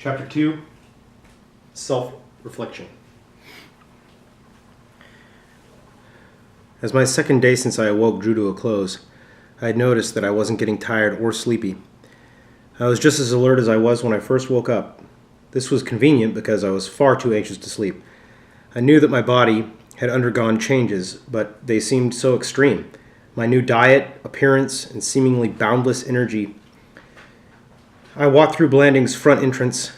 Chapter 2, Self-Reflection. As my second day since I awoke drew to a close, I had noticed that I wasn't getting tired or sleepy. I was just as alert as I was when I first woke up. This was convenient because I was far too anxious to sleep. I knew that my body had undergone changes, but they seemed so extreme. My new diet, appearance, and seemingly boundless energy. I walked through Blanding's front entrance.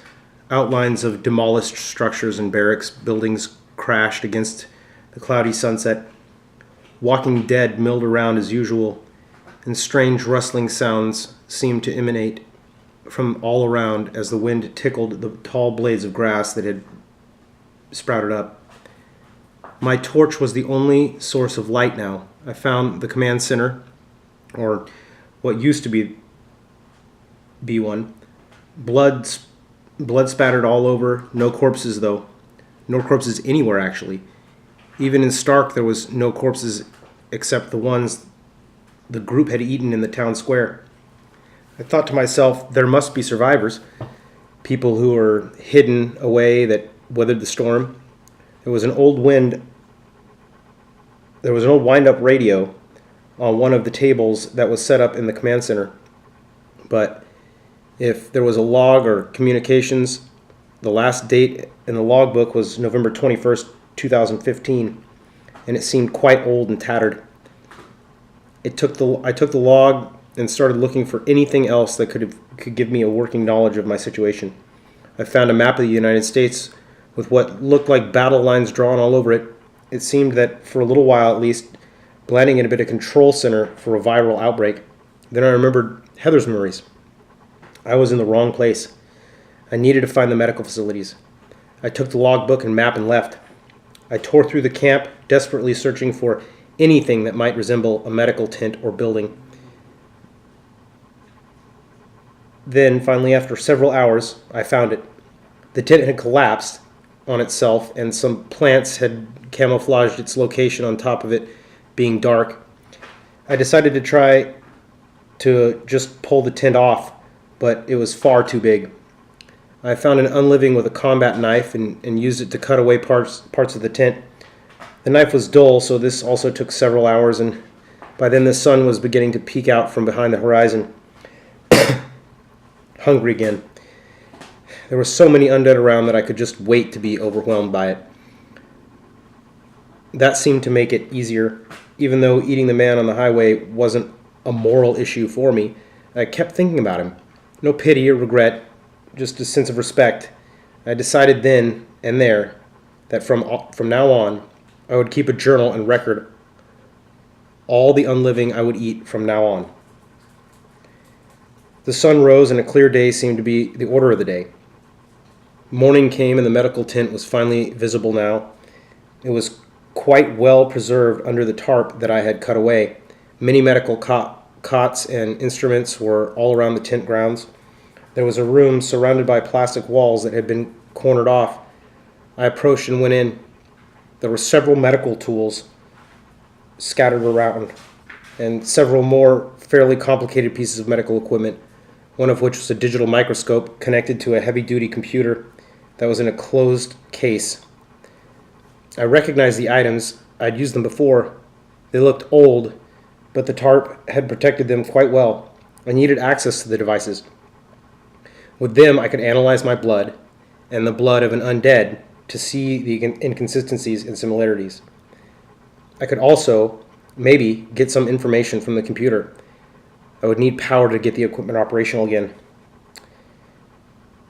Outlines of demolished structures and barracks buildings crashed against the cloudy sunset. Walking Dead milled around as usual, and strange rustling sounds seemed to emanate from all around as the wind tickled the tall blades of grass that had sprouted up. My torch was the only source of light now. I found the command center, or what used to be one. Blood spattered all over. No corpses, though. No corpses anywhere, actually. Even in Stark, there was no corpses except the ones the group had eaten in the town square. I thought to myself, there must be survivors. People who were hidden away that weathered the storm. There was an old wind-up radio on one of the tables that was set up in the command center. But if there was a log or communications, the last date in the logbook was November 21st, 2015, and it seemed quite old and tattered. I took the log and started looking for anything else that could give me a working knowledge of my situation. I found a map of the United States with what looked like battle lines drawn all over it. It seemed that for a little while at least, Blanding had been a control center for a viral outbreak. Then I remembered Heather's memories. I was in the wrong place. I needed to find the medical facilities. I took the logbook and map and left. I tore through the camp, desperately searching for anything that might resemble a medical tent or building. Then, finally, after several hours, I found it. The tent had collapsed on itself, and some plants had camouflaged its location on top of it being dark. I decided to try to just pull the tent off, but it was far too big. I found an unliving with a combat knife and used it to cut away parts of the tent. The knife was dull, so this also took several hours, and by then the sun was beginning to peek out from behind the horizon. Hungry again. There were so many undead around that I could just wait to be overwhelmed by it. That seemed to make it easier. Even though eating the man on the highway wasn't a moral issue for me, I kept thinking about him. No pity or regret, just a sense of respect. I decided then and there that from now on, I would keep a journal and record all the unliving I would eat from now on. The sun rose and a clear day seemed to be the order of the day. Morning came and the medical tent was finally visible now. It was quite well preserved under the tarp that I had cut away. Many medical cots and instruments were all around the tent grounds. There was a room surrounded by plastic walls that had been cornered off. I approached and went in. There were several medical tools scattered around and several more fairly complicated pieces of medical equipment, one of which was a digital microscope connected to a heavy-duty computer that was in a closed case. I recognized the items. I'd used them before. They looked old, but the tarp had protected them quite well. I needed access to the devices. With them, I could analyze my blood and the blood of an undead to see the inconsistencies and similarities. I could also, maybe, get some information from the computer. I would need power to get the equipment operational again.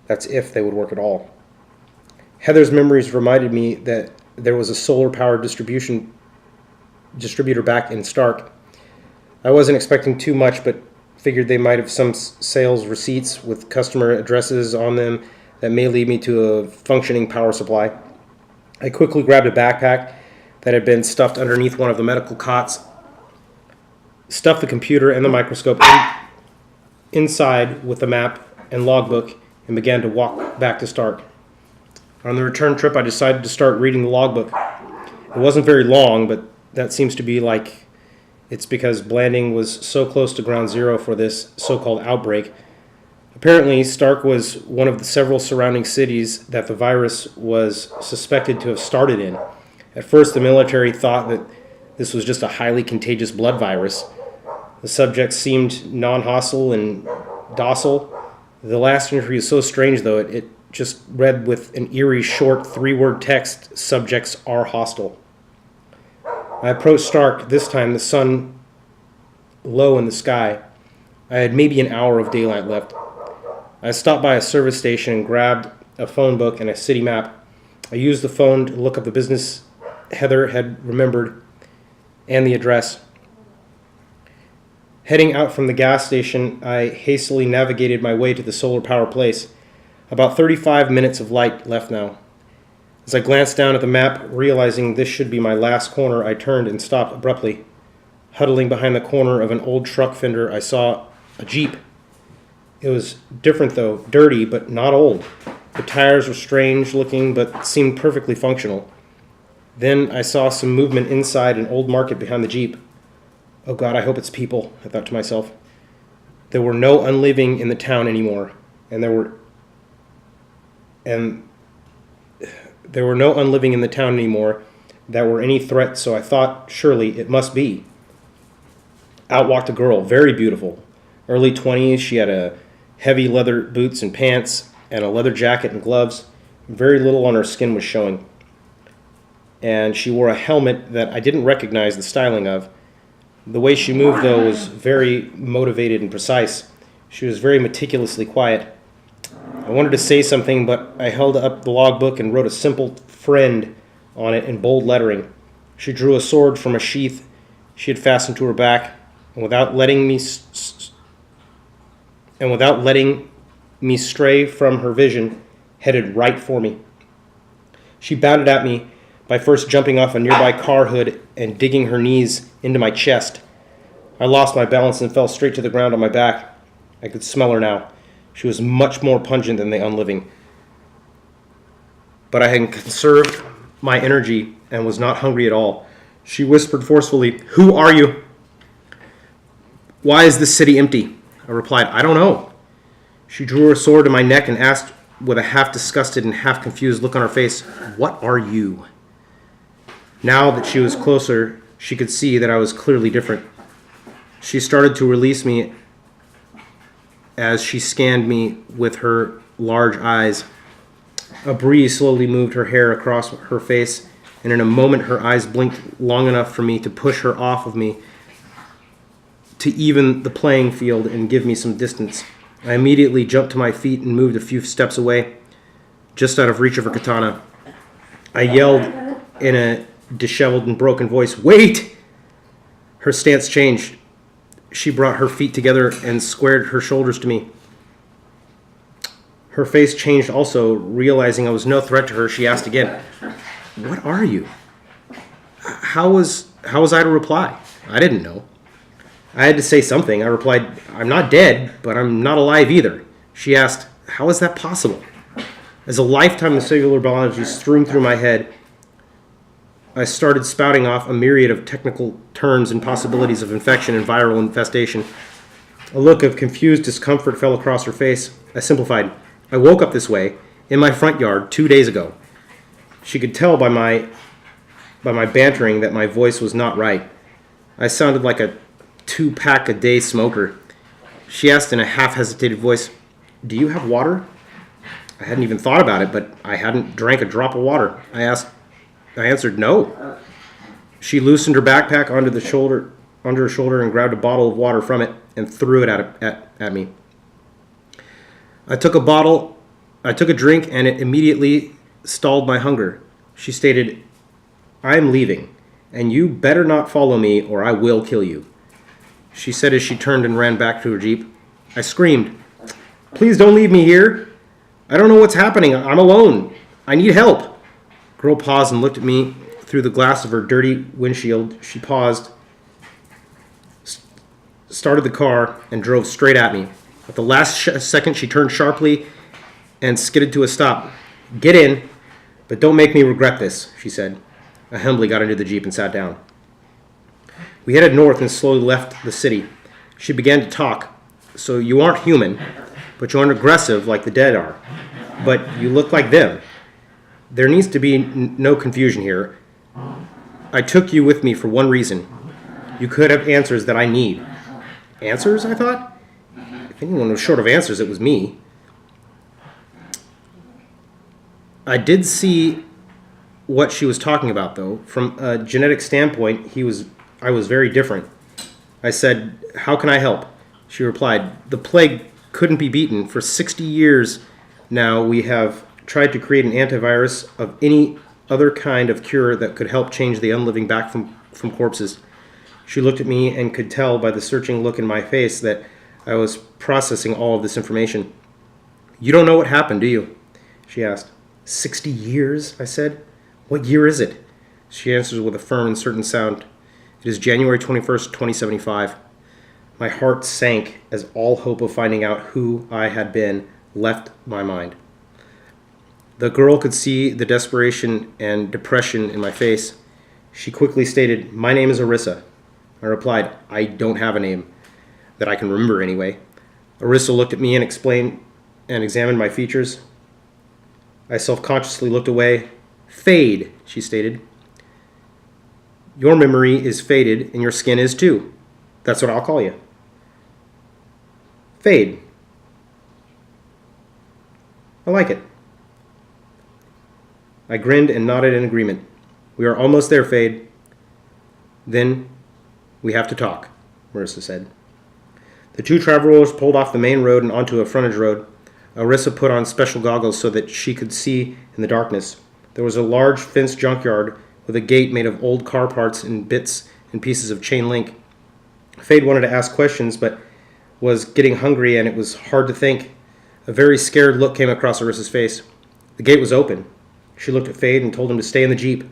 That's if they would work at all. Heather's memories reminded me that there was a solar-powered distributor back in Stark. I wasn't expecting too much, but figured they might have some sales receipts with customer addresses on them that may lead me to a functioning power supply. I quickly grabbed a backpack that had been stuffed underneath one of the medical cots, stuffed the computer and the microscope inside with the map and logbook, and began to walk back to Stark. On the return trip, I decided to start reading the logbook. It wasn't very long, but that seems to be like it's because Blanding was so close to ground zero for this so-called outbreak. Apparently, Stark was one of the several surrounding cities that the virus was suspected to have started in. At first, the military thought that this was just a highly contagious blood virus. The subjects seemed non-hostile and docile. The last entry is so strange, though. It just read with an eerie, short, three-word text, "Subjects are hostile." I approached Stark, this time the sun low in the sky. I had maybe an hour of daylight left. I stopped by a service station and grabbed a phone book and a city map. I used the phone to look up the business Heather had remembered and the address. Heading out from the gas station, I hastily navigated my way to the solar power place. About 35 minutes of light left now. As I glanced down at the map, realizing this should be my last corner, I turned and stopped abruptly. Huddling behind the corner of an old truck fender, I saw a Jeep. It was different though, dirty but not old. The tires were strange looking but seemed perfectly functional. Then I saw some movement inside an old market behind the Jeep. Oh God, I hope it's people, I thought to myself. There were no unliving in the town anymore, and there were no unliving in the town anymore that were any threat, so I thought, surely it must be. Out walked a girl, very beautiful. Early 20s, she had a heavy leather boots and pants, and a leather jacket and gloves. Very little on her skin was showing. And she wore a helmet that I didn't recognize the styling of. The way she moved, though, was very motivated and precise. She was very meticulously quiet. I wanted to say something, but I held up the logbook and wrote a simple "friend" on it in bold lettering. She drew a sword from a sheath she had fastened to her back, and without letting me stray from her vision, headed right for me. She bounded at me by first jumping off a nearby car hood and digging her knees into my chest. I lost my balance and fell straight to the ground on my back. I could smell her now. She was much more pungent than the unliving. But I had conserved my energy and was not hungry at all. She whispered forcefully, "Who are you?" "Why is this city empty?" I replied, "I don't know." She drew her sword to my neck and asked with a half disgusted and half confused look on her face, "What are you?" Now that she was closer, she could see that I was clearly different. She started to release me as she scanned me with her large eyes. A breeze slowly moved her hair across her face, and in a moment her eyes blinked long enough for me to push her off of me to even the playing field and give me some distance. I immediately jumped to my feet and moved a few steps away, just out of reach of her katana. I yelled in a disheveled and broken voice, "Wait!" Her stance changed. She brought her feet together and squared her shoulders to me. Her face changed also. Realizing I was no threat to her, she asked again, "What are you?" How was I to reply? I didn't know. I had to say something. I replied, "I'm not dead, but I'm not alive either." She asked, "How is that possible?" As a lifetime of cellular biology streamed through my head, I started spouting off a myriad of technical terms and possibilities of infection and viral infestation. A look of confused discomfort fell across her face. I simplified. "I woke up this way, in my front yard, 2 days ago." She could tell by my bantering that my voice was not right. I sounded like a 2-pack-a-day smoker. She asked in a half-hesitated voice, "Do you have water?" I hadn't even thought about it, but I hadn't drank a drop of water. I answered no. She loosened her backpack under her shoulder and grabbed a bottle of water from it and threw it at me. I took a drink, and it immediately stalled my hunger. She stated, "I'm leaving, and you better not follow me or I will kill you," she said as she turned and ran back to her Jeep. I screamed, "Please don't leave me here. I don't know what's happening. I'm alone. I need help." The girl paused and looked at me through the glass of her dirty windshield. She paused, started the car, and drove straight at me. At the last second, she turned sharply and skidded to a stop. "Get in, but don't make me regret this," she said. I humbly got into the Jeep and sat down. We headed north and slowly left the city. She began to talk. "So you aren't human, but you aren't aggressive like the dead are. But you look like them. There needs to be no confusion here. I took you with me for one reason. You could have answers that I need. Answers, I thought? If anyone was short of answers, it was me. I did see what she was talking about, though. From a genetic standpoint, I was very different. I said, "How can I help?" She replied, "The plague couldn't be beaten. For 60 years now, we have tried to create an antivirus of any other kind of cure that could help change the unliving back from corpses." She looked at me and could tell by the searching look in my face that I was processing all of this information. "You don't know what happened, do you?" she asked. 60 years, I said. "What year is it?" She answers with a firm and certain sound. "It is January 21st, 2075. My heart sank as all hope of finding out who I had been left my mind. The girl could see the desperation and depression in my face. She quickly stated, "My name is Arissa." I replied, "I don't have a name, that I can remember anyway." Arissa looked at me and explained and examined my features. I self-consciously looked away. "Fade," she stated. "Your memory is faded and your skin is too. That's what I'll call you. Fade. I like it." I grinned and nodded in agreement. "We are almost there, Fade." "Then we have to talk," Marissa said. The two travelers pulled off the main road and onto a frontage road. Arissa put on special goggles so that she could see in the darkness. There was a large fenced junkyard with a gate made of old car parts and bits and pieces of chain link. Fade wanted to ask questions, but was getting hungry and it was hard to think. A very scared look came across Arissa's face. The gate was open. She looked at Fade and told him to stay in the Jeep.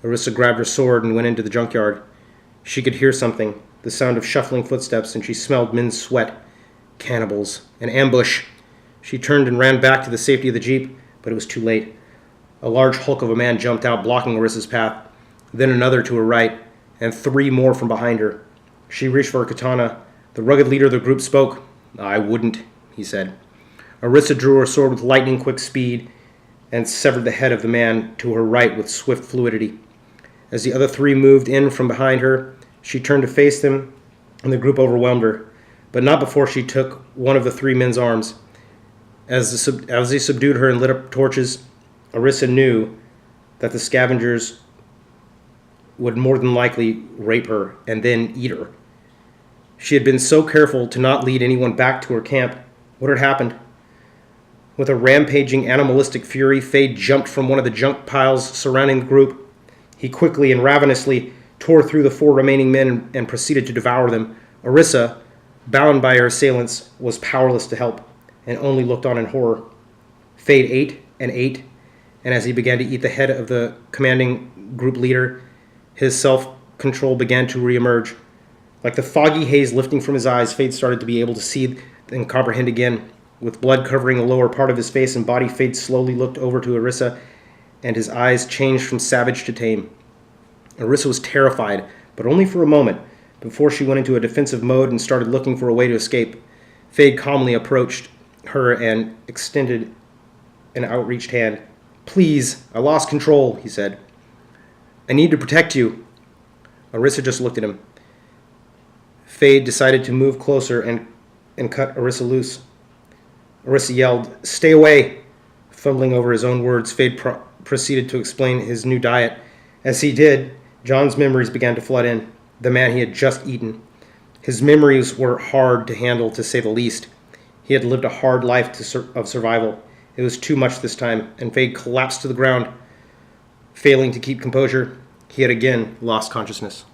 Arissa grabbed her sword and went into the junkyard. She could hear something, the sound of shuffling footsteps, and she smelled men's sweat. Cannibals. An ambush. She turned and ran back to the safety of the Jeep, but it was too late. A large hulk of a man jumped out, blocking Arissa's path, then another to her right, and three more from behind her. She reached for her katana. The rugged leader of the group spoke. "I wouldn't," he said. Arissa drew her sword with lightning-quick speed and severed the head of the man to her right with swift fluidity. As the other three moved in from behind her, she turned to face them, and the group overwhelmed her, but not before she took one of the three men's arms. As they subdued her and lit up torches, Arissa knew that the scavengers would more than likely rape her and then eat her. She had been so careful to not lead anyone back to her camp. What had happened? With a rampaging animalistic fury, Fade jumped from one of the junk piles surrounding the group. He quickly and ravenously tore through the four remaining men and proceeded to devour them. Arissa, bound by her assailants, was powerless to help and only looked on in horror. Fade ate, and as he began to eat the head of the commanding group leader, his self-control began to reemerge. Like the foggy haze lifting from his eyes, Fade started to be able to see and comprehend again. With blood covering the lower part of his face and body, Fade slowly looked over to Arissa, and his eyes changed from savage to tame. Arissa was terrified, but only for a moment, before she went into a defensive mode and started looking for a way to escape. Fade calmly approached her and extended an outreached hand. "Please, I lost control," he said. "I need to protect you." Arissa just looked at him. Fade decided to move closer and cut Arissa loose. Arissa yelled, "Stay away!" Fumbling over his own words, Fade proceeded to explain his new diet. As he did, John's memories began to flood in, the man he had just eaten. His memories were hard to handle, to say the least. He had lived a hard life of survival. It was too much this time, and Fade collapsed to the ground. Failing to keep composure, he had again lost consciousness.